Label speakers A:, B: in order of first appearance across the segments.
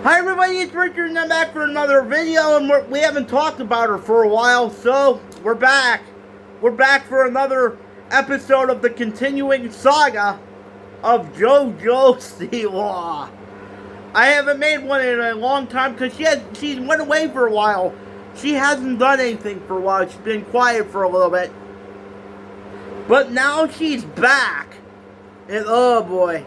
A: Hi everybody, it's Richard and I'm back for another video, and we haven't talked about her for a while, so we're back. We're back for another episode of the continuing saga of JoJo Siewas. I haven't made one in a long time because she went away for a while. She hasn't done anything for a while. She's been quiet for a little bit. But now she's back. And oh boy.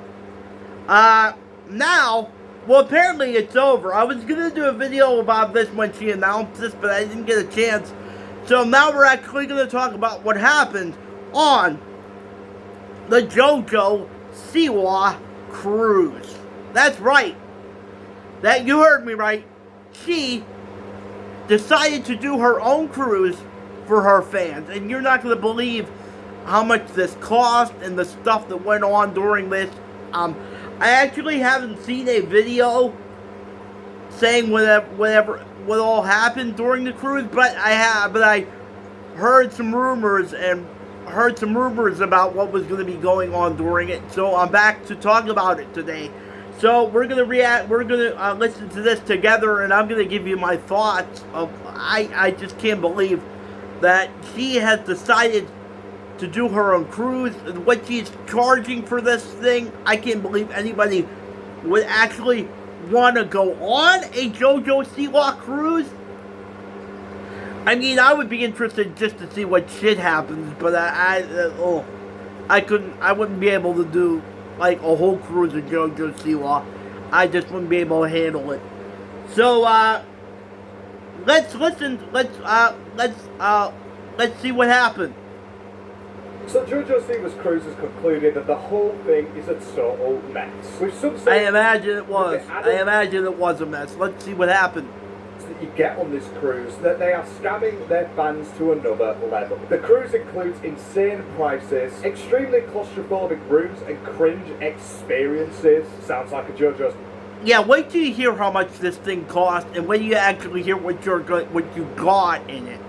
A: Now, well, apparently it's over. I was going to do a video about this when she announced this, but I didn't get a chance. So now we're actually going to talk about what happened on the JoJo Siewas cruise. That's right. That you heard me right. She decided to do her own cruise for her fans. And you're not going to believe how much this cost and the stuff that went on during this. I actually haven't seen a video saying what all happened during the cruise, but I heard some rumors about what was going to be going on during it. So I'm back to talk about it today. So we're gonna listen to this together, and I'm gonna give you my thoughts of. I just can't believe that she has decided to do her own cruise. What she's charging for this thing, I can't believe anybody would actually want to go on a JoJo Siewas cruise. I mean, I would be interested just to see what shit happens, but I wouldn't be able to do like a whole cruise of JoJo Siewas. I just wouldn't be able to handle it. So let's listen. Let's see what happened.
B: So JoJo Siewas cruise has concluded that the whole thing is a total mess. With some
A: I imagine it was. I imagine it was a mess. Let's see what happened.
B: That you get on this cruise, that they are scamming their fans to another level. The cruise includes insane prices, extremely claustrophobic rooms, and cringe experiences. Sounds like a JoJo's.
A: Yeah, wait till you hear how much this thing cost, and when you actually hear what you got in it.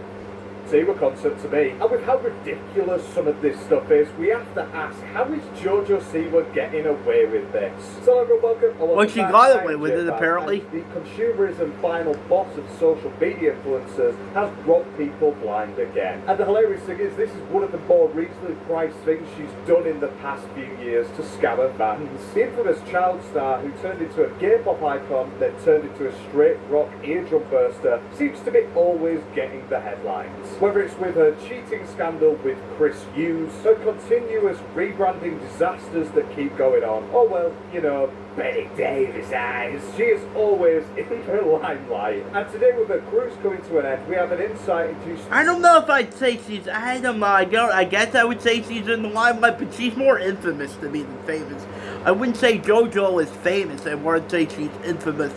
B: Siewas concert to me. And with how ridiculous some of this stuff is, we have to ask, how is JoJo Siewas getting away with this? So everyone, welcome.
A: Well, she got away with it, apparently.
B: The consumerism final boss of social media influencers has robbed people blind again. And the hilarious thing is, this is one of the more reasonably priced things she's done in the past few years to scam her fans. The infamous child star who turned into a gay pop icon, then turned into a straight rock eardrum burster, seems to be always getting the headlines. Whether it's with her cheating scandal with Chris Hughes, her continuous rebranding disasters that keep going on, or well, you know, Betty Davis eyes, she is always in the limelight. And today with her cruise coming to an end, we have an insight into...
A: I don't know if I'd say she's... I don't know, I guess I would say she's in the limelight, but she's more infamous to me than famous. I wouldn't say JoJo is famous, I would say she's infamous.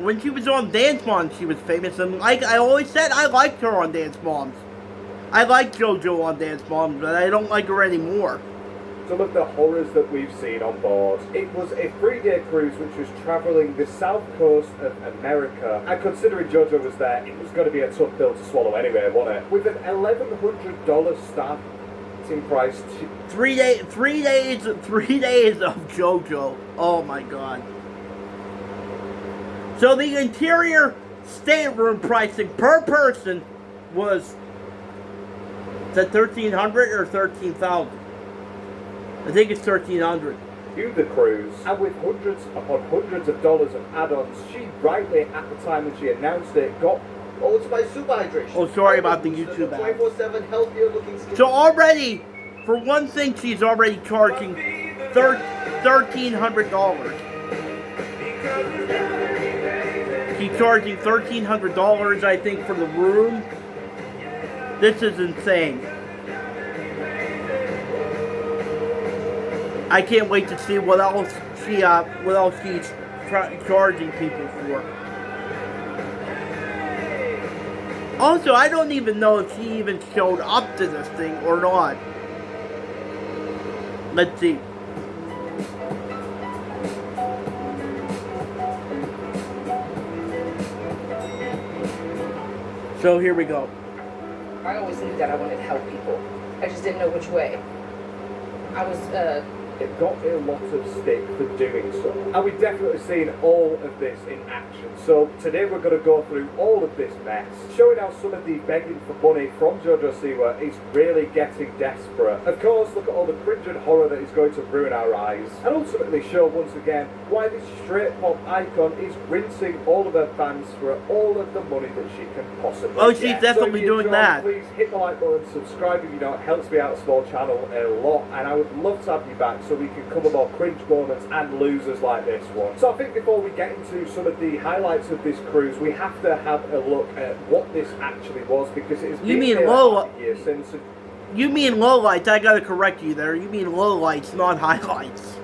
A: When she was on Dance Moms, she was famous, and like I always said, I liked her on Dance Moms. I liked JoJo on Dance Moms, but I don't like her anymore.
B: Some of the horrors that we've seen on board. It was a 3-day cruise which was travelling the south coast of America, and considering JoJo was there, it was going to be a tough pill to swallow anyway, wasn't it? With an $1,100 starting price.
A: 3 days of JoJo. Oh my god. So the interior stateroom pricing per person was, is that $1,300 or $13,000? I think it's $1,300.
B: To the cruise, and with hundreds upon hundreds of dollars of add-ons, she rightly at the time when she announced it got...
C: Oh, it's my super hydration.
A: Oh, sorry about the YouTube ad.
C: 24/7 healthier looking skin.
A: So already, for one thing, she's already charging $1,300. She's charging $1,300, I think, for the room. This is insane. I can't wait to see what else she's charging people for. Also, I don't even know if she even showed up to this thing or not. Let's see. So here we go.
D: I always knew that I wanted to help people. I just didn't know which way. I was
B: it got a lot of stick for doing so. And we've definitely seen all of this in action. So today we're going to go through all of this mess, showing how some of the begging for money from JoJo Siewas is really getting desperate. Of course, look at all the cringe and horror that is going to ruin our eyes, and ultimately show once again why this straight pop icon is rinsing all of her fans for all of the money that she can possibly
A: Oh,
B: get.
A: she's definitely
B: so if you
A: doing
B: enjoy,
A: that.
B: Please hit the like button, subscribe if you don't, it helps me out a small channel a lot, and I would love to have you back so we can cover more cringe moments and losers like this one. So I think before we get into some of the highlights of this cruise, we have to have a look at what this actually was, because it has been a year since.
A: You mean lowlights? I gotta correct you there. You mean lowlights, not highlights.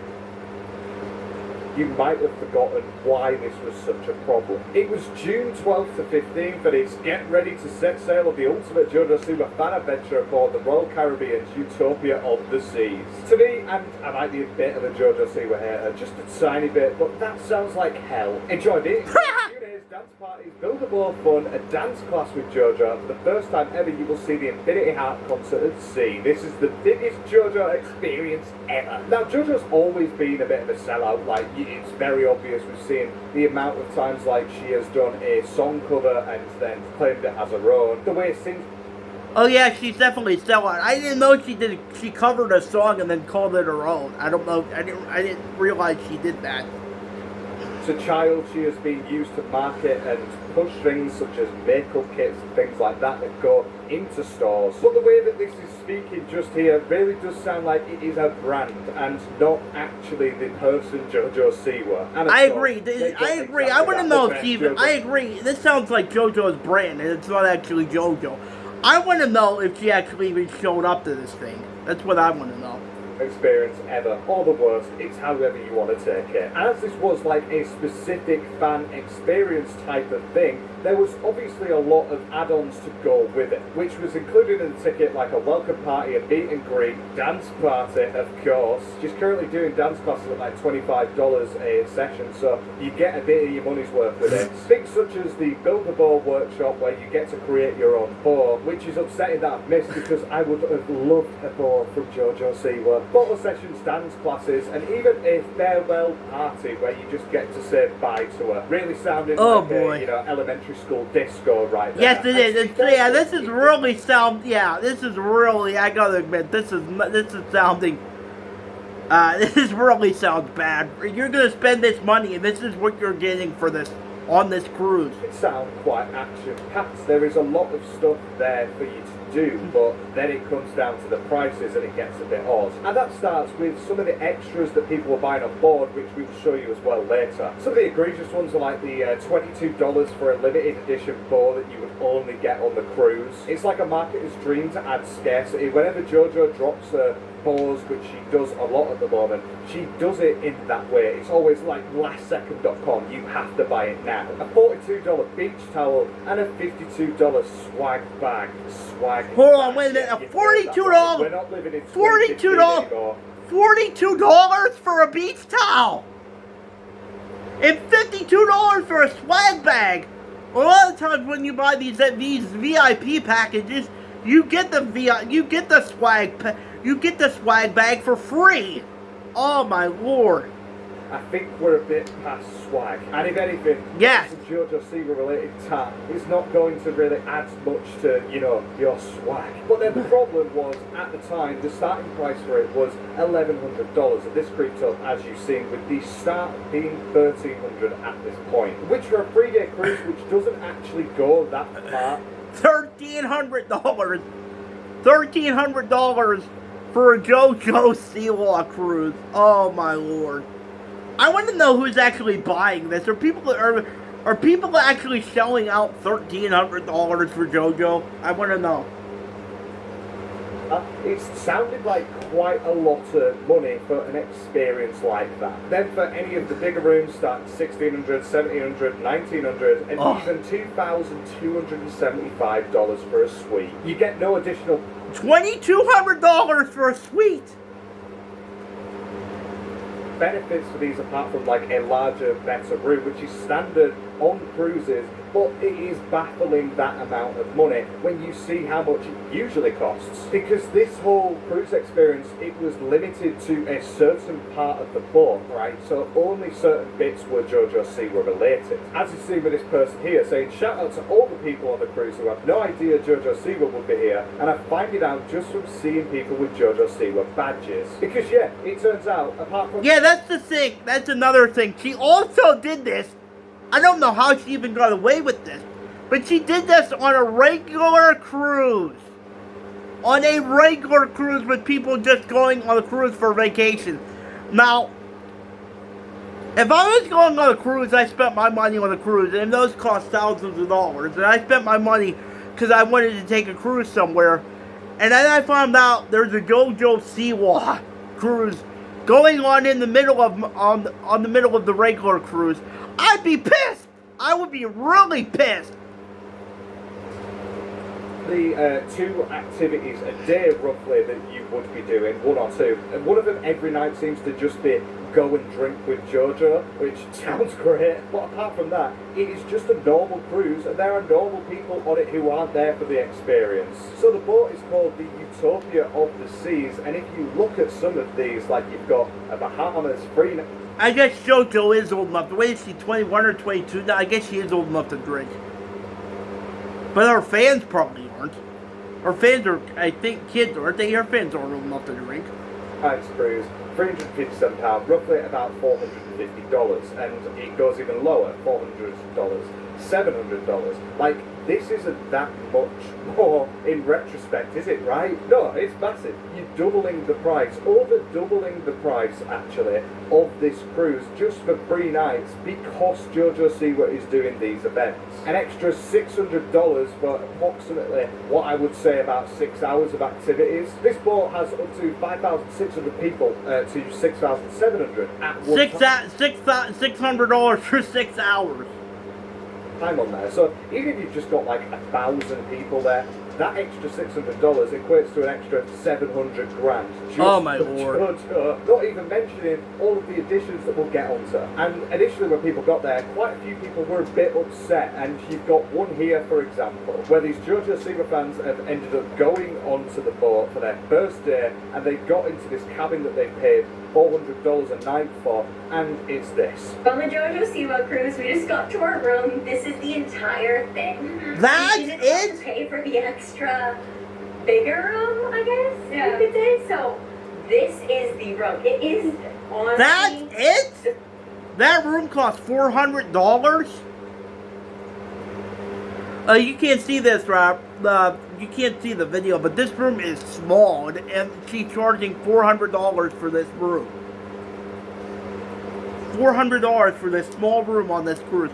B: You might have forgotten why this was such a problem. It was June 12th to 15th, and it's get ready to set sail on the ultimate JoJo Siewas fan adventure aboard the Royal Caribbean's Utopia of the Seas. To me, and I might be a bit of a JoJo Siewas hater, just a tiny bit, but that sounds like hell. Enjoy it. Dance parties, build a more fun, a dance class with JoJo. For the first time ever, you will see the Infinity Heart concert at sea. This is the biggest JoJo experience ever. Now, JoJo's always been a bit of a sellout. Like, it's very obvious. We've seen the amount of times, like, she has done a song cover and then claimed it as her own. The way it sings.
A: Oh yeah, she's definitely a sellout. I didn't know she did. She covered a song and then called it her own. I don't know. I didn't realize she did that.
B: As a child, she has been used to market and push things such as makeup kits and things like that that go into stores. But the way that this is speaking just here really does sound like it is a brand and not actually the person JoJo Siewas. And
A: I agree. I agree. I want to know if she. I agree. This sounds like JoJo's brand, and it's not actually JoJo. I want to know if she actually even showed up to this thing. That's what I want to know.
B: Experience ever, or the worst, it's however you want to take it. As this was like a specific fan experience type of thing, there was obviously a lot of add-ons to go with it, which was included in the ticket, like a welcome party, a meet and greet, dance party, of course. She's currently doing dance classes at like $25 a session, so you get a bit of your money's worth with it. Things such as the Build a Bow workshop, where you get to create your own bow, which is upsetting that I've missed, because I would have loved a bow from JoJo Siewas. Photo sessions, dance classes, and even a farewell party where you just get to say bye to her. Really sounding like a, elementary school disco right there.
A: Yes, it is. Yeah, this is really sound. Yeah, this is really. I gotta admit, this is sounding. This really sounds bad. You're gonna spend this money, and this is what you're getting for this on this cruise.
B: It sounds quite action-packed. There is a lot of stuff there for you to do, but then it comes down to the prices and it gets a bit odd. And that starts with some of the extras that people are buying on board, which we will show you as well later. Some of the egregious ones are like the $22 for a limited edition bow that you would only get on the cruise. It's like a marketer's dream to add scarcity. Whenever JoJo drops a bows, which she does a lot at the moment, she does it in that way. It's always like lastsecond.com, you have to buy it now. A $42 beach towel and a $52 swag bag.
A: Hold on, wait a minute. A $42.
B: We're not living in
A: $42. $42 for a beach towel. And $52 for a swag bag. A lot of times when you buy these VIP packages, you get the swag bag for free. Oh my lord.
B: I think we're a bit past swag. And if anything,
A: yes,
B: it's a JoJo Siewas related tag. It's not going to really add much to, your swag. But then the problem was, at the time, the starting price for it was $1,100. And this creeped up, as you've seen, with the start being $1,300 at this point. Which for a 3-day cruise, which doesn't actually go that far.
A: $1,300. $1,300 for a JoJo Siewas cruise. Oh my lord. I want to know who's actually buying this. Are people actually selling out $1,300 for JoJo? I want to know.
B: It sounded like quite a lot of money for an experience like that. Then for any of the bigger rooms, starting $1,600, $1,700, $1,900, and even $2,275 for a suite. You get no additional
A: $2,200 for a suite.
B: benefits for these apart from like a larger, better room, which is standard on cruises, but it is baffling that amount of money when you see how much it usually costs. Because this whole cruise experience, it was limited to a certain part of the boat, right? So only certain bits were JoJo Siwa related. As you see with this person here saying, shout out to all the people on the cruise who had no idea JoJo Siwa would be here, and I find it out just from seeing people with JoJo Siwa badges. Because yeah, it turns out, apart from...
A: Yeah, that's the thing. That's another thing. She also did this. I don't know how she even got away with this, but she did this on a regular cruise. On a regular cruise with people just going on a cruise for vacation. Now, if I was going on a cruise, I spent my money on a cruise, and those cost thousands of dollars, and I spent my money because I wanted to take a cruise somewhere, and then I found out there's a JoJo Siewas cruise going on in the middle of on the middle of the regular cruise. I'd be pissed. I would be really pissed.
B: The two activities a day roughly that you would be doing, one or two, and one of them every night seems to just be go and drink with JoJo, which sounds great, but apart from that, it is just a normal cruise, and there are normal people on it who aren't there for the experience. So the boat is called the Utopia of the Seas, and if you look at some of these, like you've got a Bahamas free...
A: I guess JoJo is old enough. Wait, is she 21 or 22 now? I guess she is old enough to drink. But her fans probably aren't. Her fans are, I think, kids, aren't they? Her fans aren't old enough to drink.
B: Nights cruise, £357, roughly about $450, and it goes even lower, $400, $700. Like, this isn't that much more in retrospect, is it, right? No, it's massive. You're doubling the price, over doubling the price, actually, of this cruise just for 3 nights because JoJo Siwa is doing these events. An extra $600 for approximately what I would say about 6 hours of activities. This boat has up to 5,600 people to 6,700 at one time.
A: $600 for 6 hours.
B: Time on there. So even if you've just got like 1,000 people there, that extra $600 equates to an extra 700 grand. Just
A: Oh my
B: for
A: lord.
B: JoJo. Not even mentioning all of the additions that we'll get onto. And initially when people got there, quite a few people were a bit upset, and you've got one here for example, where these JoJo Siwa fans have ended up going onto the boat for their first day, and they got into this cabin that they paid $400 a night for, and it's this.
D: On the JoJo Siwa cruise, we just got to our room. This is the entire thing.
A: That's
D: we didn't have
A: it?
D: to pay for the extra bigger room, I guess you could say. So this is the room. It is on.
A: That's it? That room costs $400? You can't see this, Rob. You can't see the video, but this room is small, and she's charging $400 for this room. $400 for this small room on this cruise.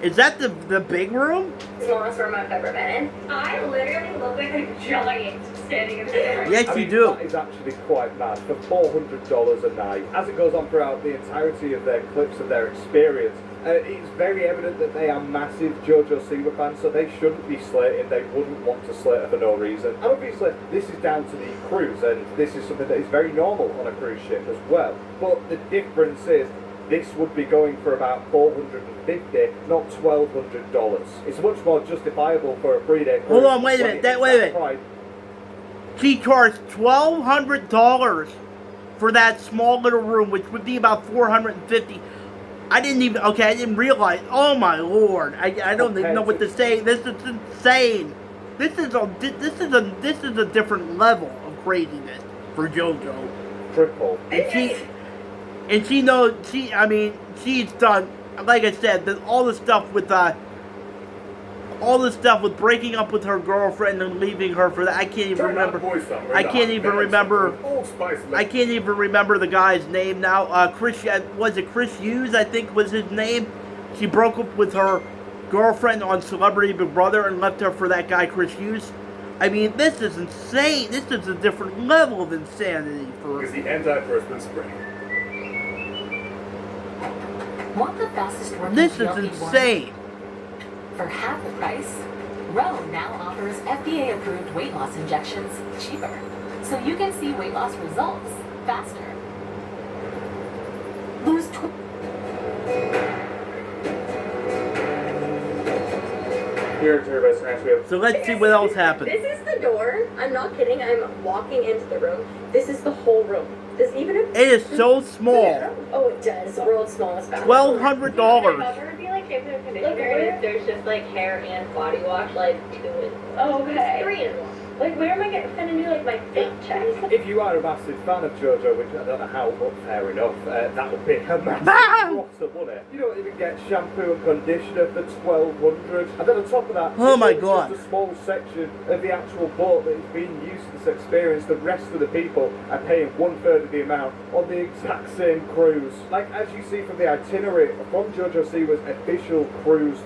A: Is that the big room?
D: Smallest room I've ever been in. I literally look like a giant standing in there.
A: Yes,
B: I
A: you
B: mean,
A: do.
B: That is actually quite mad for $400 a night. As it goes on throughout the entirety of their clips of their experience, it's very evident that they are massive JoJo Siwa fans, so they shouldn't be slating. They wouldn't want to slate her for no reason. And obviously, this is down to the cruise, and this is something that is very normal on a cruise ship as well. But the difference is, this would be going for about $450, not $1,200. It's much more justifiable for a 3-day cruise.
A: Hold on, wait a minute. Wait a minute.
B: Price.
A: She charged $1,200 for that small little room, which would be about $450. I didn't realize. Oh my lord! I don't even know what to say. This is insane. This is a different level of craziness for JoJo.
B: Triple.
A: And she's done, like I said, all the stuff with breaking up with her girlfriend and leaving her for that. I can't even remember. I can't even remember the guy's name now. Was it Chris Hughes? I think was his name. She broke up with her girlfriend on Celebrity Big Brother and left her for that guy Chris Hughes. I mean, this is insane. This is a different level of insanity for.
E: Because the antiperspirant spray.
F: Want the fastest working
A: This is
F: GLP-1?
A: insane.
F: For half the price, Roe now offers FDA-approved weight loss injections cheaper, so you can see weight loss results faster. Lose
B: Here to everybody's next we have
A: So let's see what else happened.
D: This is the door. I'm not kidding. I'm walking into the room. This is the whole room. This even if
A: It is so small.
D: Oh, it does. The world's smallest bathroom.
A: $1,200.
E: Would be like shampoo and conditioner if there's just like hair and body wash, like 2 in.
D: Oh, okay.
E: 3 in 1. Like, where am I gonna do like my fit check?
B: if you are a massive fan of JoJo, which I don't know how, but fair enough, that would be a massive
A: Ah!
B: dross of money. You don't even get shampoo and conditioner for $1,200. And then on top of that,
A: Oh my
B: it's
A: God.
B: just a small section of the actual boat that is being used for this experience. The rest of the people are paying 1/3 of the amount on the exact same cruise. Like, as you see from the itinerary from JoJo Siewas' official cruise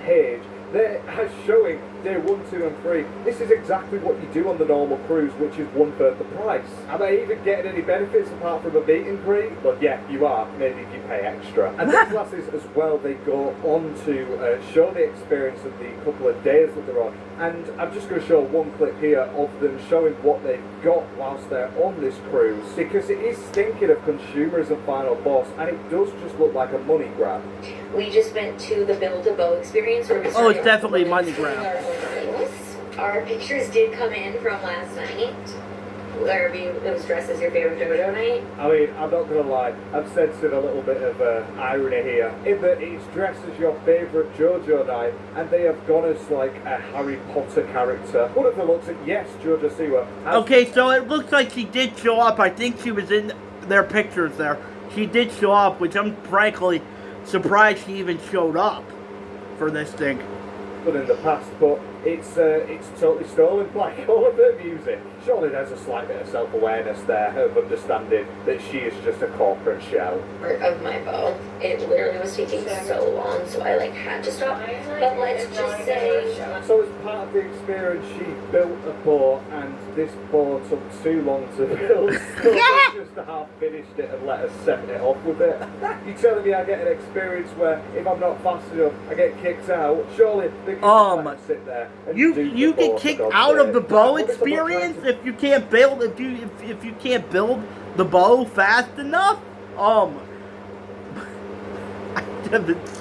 B: page, they're showing day 1, 2 and 3. This is exactly what you do on the normal cruise, which is 1/3 the price. Am I even getting any benefits apart from a meet and greet? Well, yeah, you are. Maybe if you pay extra. And these classes as well, they go on to show the experience of the couple of days that they're on. And I'm just going to show one clip here of them showing what they've got whilst they're on this cruise, because it is stinking of consumerism final boss, and it does just look like a money grab.
E: We just went to the Build-A-Bow experience where we
A: Oh, it's definitely money grab.
E: Our pictures did come in from last night, where it was dressed as your favorite JoJo night.
B: I mean, I'm not going to lie, I'm sensing a little bit of irony here, in that it's dressed as your favourite JoJo night, and they have gone as like a Harry Potter character. One of them looks at, yes, JoJo Siwa.
A: Okay, so it looks like she did show up. I think she was in their pictures there. She did show up, which I'm frankly surprised she even showed up for this thing.
B: In the past, but it's totally stolen, like all of her music. Surely there's a slight bit of self-awareness there of understanding that she is just a corporate shell.
E: Of my bow. It literally was taking so long, so I had to stop. But let's just say...
B: So as part of the experience, she built a boat, and this boat took too long to build, so
A: Yeah!
B: just half finished it and let us set it off with it. You telling me I get an experience where if I'm not fast enough, I get kicked out? Surely they can just sit there and
A: You
B: do
A: you
B: the
A: get
B: boat,
A: kicked
B: for God's
A: out of
B: sake.
A: the bow
B: What if I'm not trying
A: experience
B: to-
A: if you can't build if you can't build the bow fast enough. I'm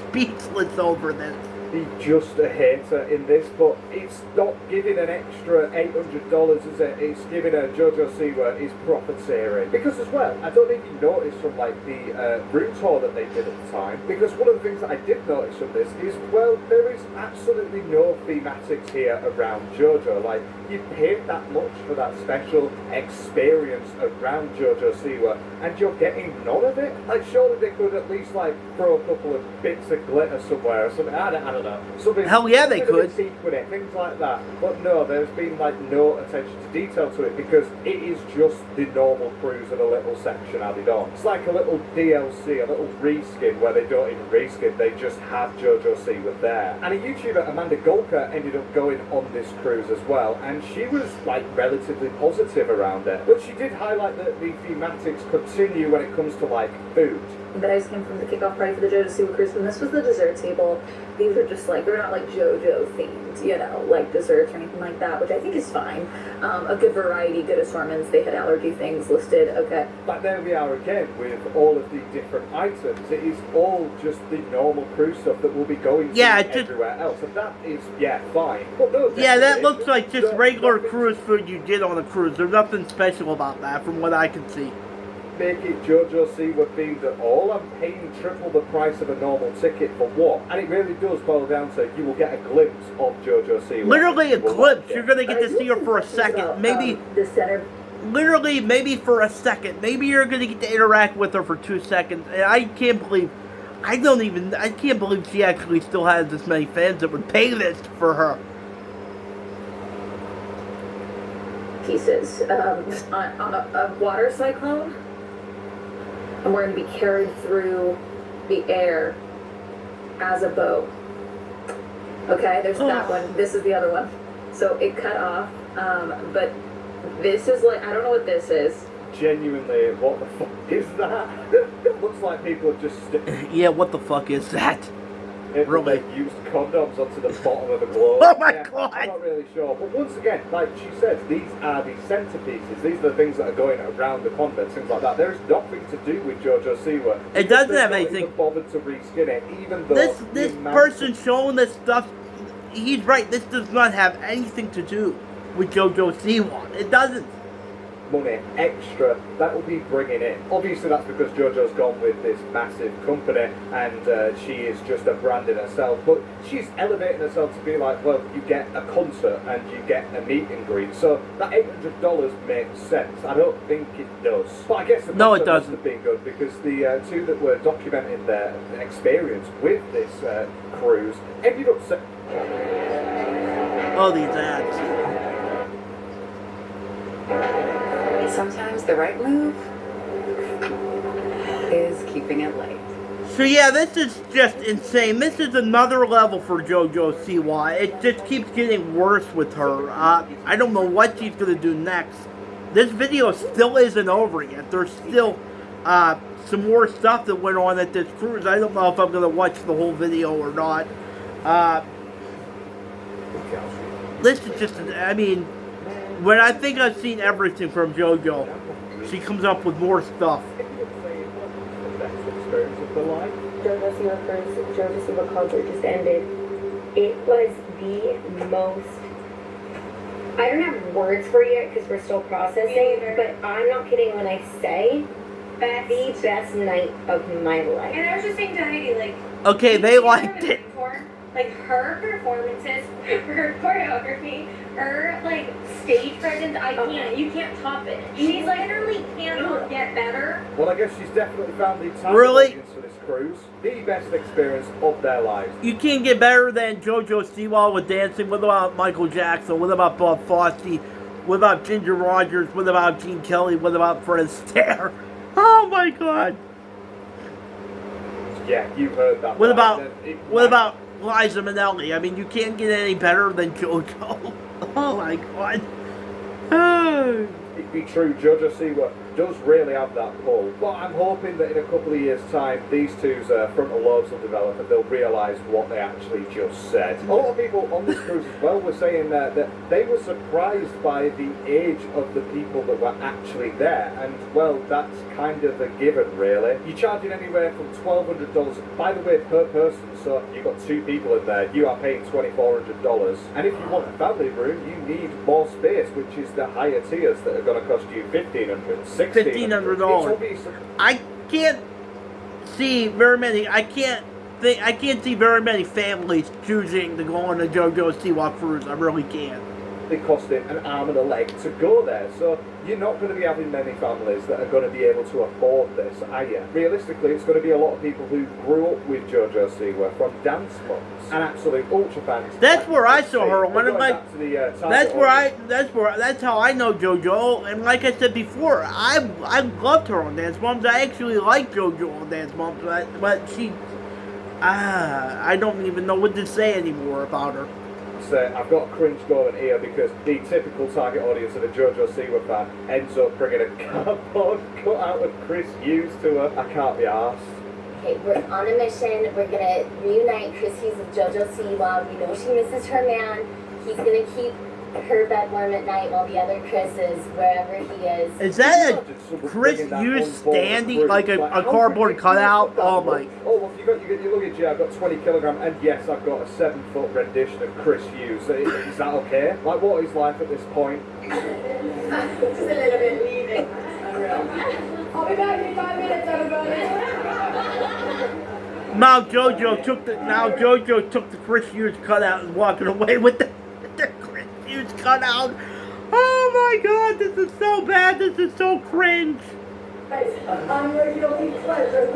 A: speechless over this.
B: Be just a hater in this, but it's not giving an extra $800, is it? It's giving a JoJo Siwa is profiteering. Because as well, I don't know if you noticed from the room tour that they did at the time, because one of the things that I did notice from this is, well, there is absolutely no thematics here around JoJo. Like, you paid that much for that special experience around JoJo Siwa, and you're getting none of it? Like, surely they could at least throw a couple of bits of glitter somewhere or something. I don't know. Something,
A: Hell yeah, they could.
B: Sequin, things like that. But no, there's been no attention to detail to it, because it is just the normal cruise and a little section added on. It's like a little DLC, a little reskin where they don't even reskin, they just have JoJo Siwa there. And a YouTuber, Amanda Golka, ended up going on this cruise as well, and she was relatively positive around it. But she did highlight that the thematics continue when it comes to food.
G: That I just came from the kickoff party for the JoJo Siwa cruise, and this was the dessert table. These are just they're not JoJo themed, like desserts or anything like that, which I think is fine. A good variety, good assortments. They had allergy things listed. Okay.
B: But there we are again with all of the different items. It is all just the normal cruise stuff that will be going to everywhere else, and that is fine. But no,
A: Yeah, that looks like just
B: no,
A: regular
B: nothing-
A: cruise food you get on a cruise. There's nothing special about that from what I can see.
B: Make it JoJo Siwa themed at all. I'm paying triple the price of a normal ticket for what? And it really does boil down to you will get a glimpse of JoJo Siwa.
A: Literally a
B: You will
A: glimpse.
B: like
A: You're
B: it.
A: gonna get to see her for a second. Maybe
G: the center.
A: literally maybe for a second. Maybe you're gonna get to interact with her for 2 seconds. And I can't believe she actually still has this many fans that would pay this for her.
G: Pieces on a water cyclone, and we're going to be carried through the air as a boat. Okay, there's that one. This is the other one. So it cut off, but this is I don't know what this is.
B: Genuinely, what the fuck is that? It looks like people have just
A: Yeah, what the fuck is that? Really?
B: used condoms onto the bottom of the globe.
A: Oh my God.
B: I'm not really sure. But once again, like she says, these are the centerpieces. These are the things that are going around the convent, things like that. There is nothing to do with JoJo Siwa.
A: It doesn't
B: They've
A: have
B: not
A: anything.
B: even bothered to reskin it, even though
A: This
B: the amount
A: person showing this stuff, he's right. This does not have anything to do with JoJo Siewas. It doesn't.
B: Money extra that will be bringing in. Obviously that's because JoJo's gone with this massive company and she is just a brand in herself, but she's elevating herself to be like, well, you get a concert and you get a meet and greet, so that $800 makes sense. I don't think it does, but I guess the
A: No, it
B: concert must
A: doesn't.
B: have been good because the two that were documenting their experience with this cruise ended up
A: All these ads.
H: Sometimes the right move is keeping it late.
A: So yeah, this is just insane. This is another level for JoJo Siewas. It just keeps getting worse with her. I don't know what she's going to do next. This video still isn't over yet. There's still some more stuff that went on at this cruise. I don't know if I'm going to watch the whole video or not. This is just, I mean, when I think I've seen everything from JoJo, she comes up with more stuff.
D: JoJo Siewas first, JoJo Siewas concert just ended. It was the most. I don't have words for you because we're still processing, but I'm not kidding when I say the best night of my life.
E: And I was just saying to Heidi, like,
A: Okay, they liked it.
E: Like, her performances, her choreography, her, like, stage presence, you can't top it. She's literally cannot get better.
B: Well, I guess she's definitely found the target
A: Really?
B: audience for this cruise. The best experience of their lives.
A: You can't get better than JoJo Siewas with dancing. What about Michael Jackson? What about Bob Fosse? What about Ginger Rogers? What about Gene Kelly? What about Fred Astaire? Oh my God!
B: Yeah, you heard that.
A: What
B: right.
A: about Liza Minnelli? I mean, you can't get any better than JoJo. Oh my God! Oh.
B: It be true, JoJo Siewas does really have that pull. But I'm hoping that in a couple of years' time, these two's frontal lobes will develop and they'll realise what they actually just said. A lot of people on this cruise as well were saying that they were surprised by the age of the people that were actually there. And, well, that's kind of a given, really. You're charging anywhere from $1,200, by the way, per person. So you've got two people in there, you are paying $2,400. And if you want a family room, you need more space, which is the higher tiers that are going to cost you $1,500,
A: $1,500. I can't see very many. I can't see very many families choosing to go on a JoJo Siewas cruise. I really can't.
B: They cost him an arm and a leg to go there, so you're not going to be having many families that are going to be able to afford this, are you? Realistically, it's going to be a lot of people who grew up with JoJo Siewas from dance months and absolute ultra fans.
A: That's where I saw her. When I'm like,
B: that's
A: that's how I know JoJo. And like I said before, I loved her on Dance Moms. I actually like JoJo on Dance Moms, but she, I don't even know what to say anymore about her.
B: I've got a cringe going here because the typical target audience of a JoJo Siewas fan ends up bringing a cardboard cutout of Chris Hughes to her. I can't be arsed.
I: Okay, we're on a mission. We're gonna reunite Chris Hughes with JoJo Siewas. We know she misses her man. He's gonna keep her bed warm at night while the other Chris is wherever he is.
A: Is that a Chris Hughes standing like a cardboard cutout? Oh my!
B: Oh, well, you got your luggage. Yeah, I've got 20 kilograms, and yes, I've got a 7-foot rendition of Chris Hughes. Is that okay? Like, what is life at this point?
I: Just a little bit leaving. I'll be back in 5 minutes, everybody.
A: Now JoJo took the Chris Hughes cutout and walking away with the Chris Hughes cutout. Oh my God, this is so bad. This is so cringe.
I: I'm ready to be pleasure.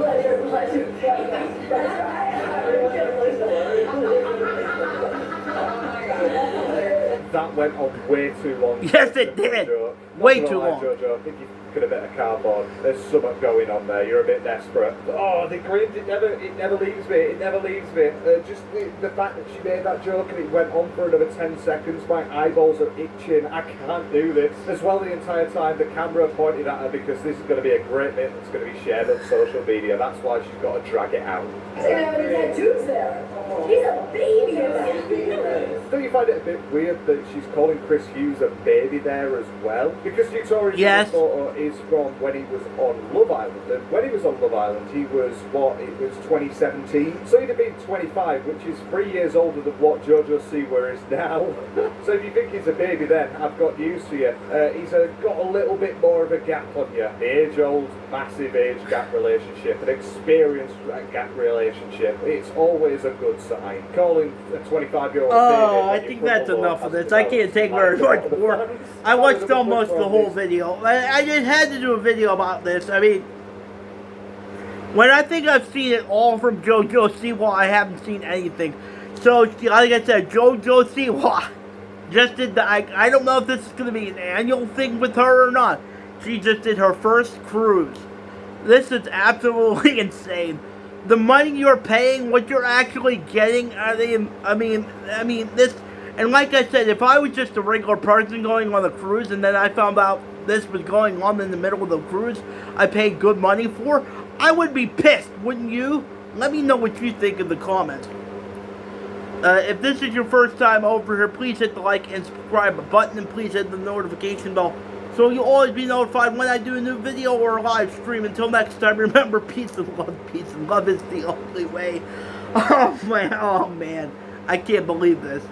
B: That went on way too long.
A: Yes, it did. Way too long.
B: JoJo, I think you could have bit of cardboard. There's something going on there. You're a bit desperate. Oh, the cringe! It never leaves me. It never leaves me. Just the fact that she made that joke and it went on for another 10 seconds. My eyeballs are itching. I can't do this. As well, the entire time the camera pointed at her because this is going to be a great bit that's going to be shared on social media. That's why she's got to drag it out.
I: He's gonna have any tattoos there. He's a baby.
B: Don't you find it a bit weird that she's calling Chris Hughes a baby there as well? Because Victoria's
A: Yes.
B: photo is from when he was on Love Island, and when he was on Love Island, he was, it was 2017, so he'd have been 25, which is 3 years older than what JoJo Siewas is now. So if you think he's a baby then, I've got news for you. He's got a little bit more of a gap on you. The age-old, massive age gap relationship, an experienced gap relationship, it's always a good sign. Calling a 25-year-old
A: Oh, I think that's enough of this. I can't take very much more. I watched almost the whole video. I just had to do a video about this. I mean, when I think I've seen it all from JoJo Siewas, I haven't seen anything. So, like I said, JoJo Siewas just did the, I don't know if this is going to be an annual thing with her or not. She just did her first cruise. This is absolutely insane. The money you're paying, what you're actually getting, I mean, this, and like I said, if I was just a regular person going on a cruise and then I found out this was going on in the middle of the cruise I paid good money for, I would be pissed, wouldn't you? Let me know what you think in the comments. If this is your first time over here, please hit the like and subscribe button, and please hit the notification bell so you'll always be notified when I do a new video or a live stream. Until next time, remember, peace and love is the only way. Oh man, I can't believe this.